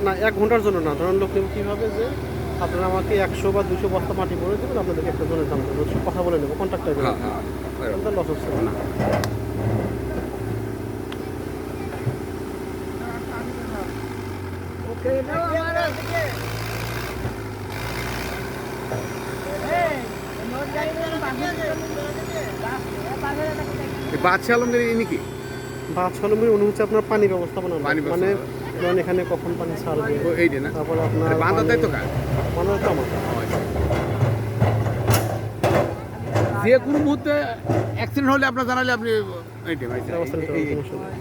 না 1 ঘন্টার জন্য না, ধরুন লোক নেব কীভাবে যে আপনারা আমাকে 100 বা 200 বস্তা মাটি ভরে দেবেন, আপনাদেরকে একটা জনের দাম দেবো, কথা বলে নেবো, কন্ট্রাক্টার লস হচ্ছে না। বাদশাহ আলমগীর নাকি বাদশাহ আলমগীর উনি হচ্ছে আপনার পানি ব্যবস্থাপনা, মানে ধরেন এখানে কখন পানি ছাড়বে, তারপরে আপনার বাঁধার দায়িত্ব কার? বাঁধার দায়িত্ব আমার। যে কোনো মুহূর্তে অ্যাক্সিডেন্ট হলে আপনার জানালে আপনি ব্যবস্থা নিতে পারবেন, সমস্যা নেই।